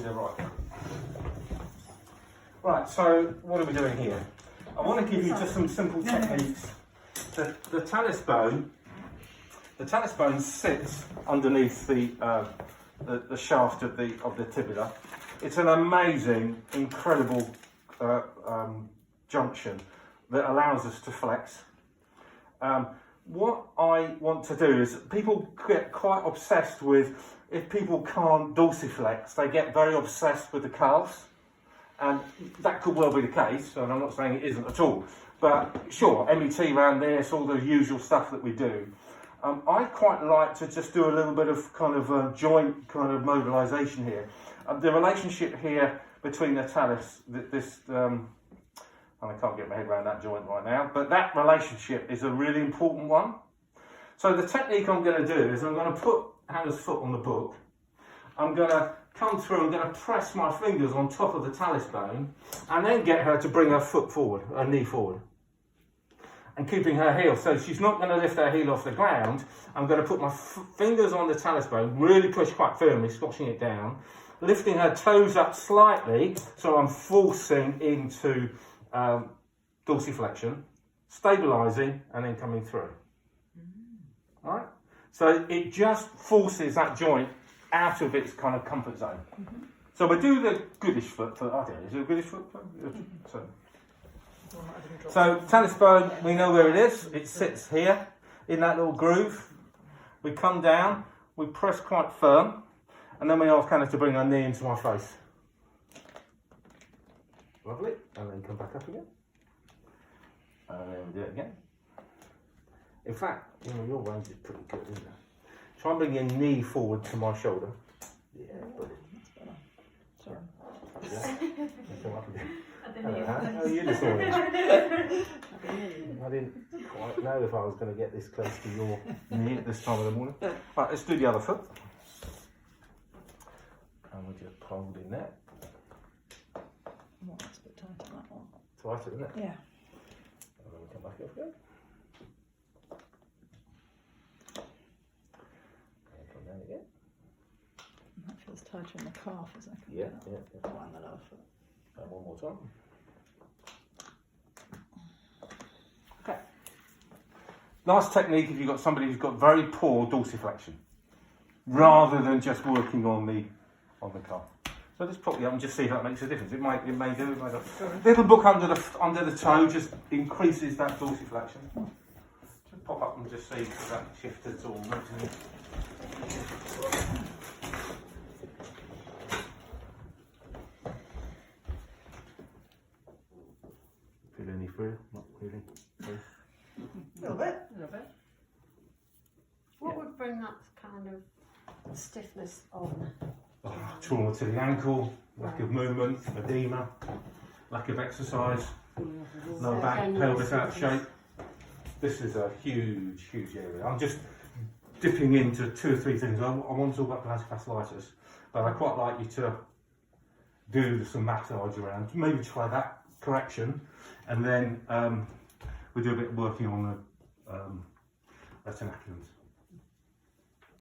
the right. Right, so what are we doing here? I want to give you just some simple techniques. The talus bone sits underneath the shaft of the tibia. It's an amazing, incredible junction that allows us to flex. What I want to do is, people get quite obsessed with, if people can't dorsiflex, they get very obsessed with the calves. And that could well be the case, and I'm not saying it isn't at all. But sure, MET around this, all the usual stuff that we do. I quite like to just do a little bit of kind of joint kind of mobilisation here. The relationship here between the talus, and I can't get my head around that joint right now, but that relationship is a really important one. So the technique I'm going to do is I'm going to put Hannah's foot on the book. I'm going to come through, I'm going to press my fingers on top of the talus bone and then get her to bring her foot forward, her knee forward. And keeping her heel, so she's not going to lift her heel off the ground. I'm going to put my fingers on the talus bone, really push quite firmly, squashing it down, lifting her toes up slightly, so I'm forcing into dorsiflexion, stabilising, and then coming through. All right? So it just forces that joint out of its kind of comfort zone. So we do the goodish foot. I don't know, is it a goodish foot? So talus bone, we know where it is. It sits here in that little groove. We come down, we press quite firm, and then we ask Hannah to bring her knee into my face. Lovely, and then come back up again. And then we do it again. In fact, your range is pretty good, isn't it? Try and bring your knee forward to my shoulder. Yeah, brilliant. Sorry. Yeah. Come up again. Hello, Hannah. How are you this morning? I didn't quite know if I was going to get this close to your knee at this time of the morning. Right, let's do the other foot. And we just hold in there. Oh, that's a bit tight on that one. Tighter, isn't it? Yeah. And then we come back up again. And come down again. And that feels tighter in the calf as I come Yeah, down. yeah. Oh, and the lower foot. And one more time. Okay. Nice technique if you've got somebody who's got very poor dorsiflexion, rather than just working on the calf. So just pop it up and just see if that makes a difference. It may do, it may not. Little book under the toe just increases that dorsiflexion. Just pop up and just see if that shifted at all. Feel any freer? Not really. A little bit. What would bring that kind of stiffness on? Trauma to the ankle, lack of movement, edema, lack of exercise, lower back, pelvis out of shape. This is a huge, huge area. I'm just dipping into 2 or 3 things. I want to talk about plantar fasciitis, but I'd quite like you to do some massage around, maybe try that correction, and then we do a bit of working on the retinaculums.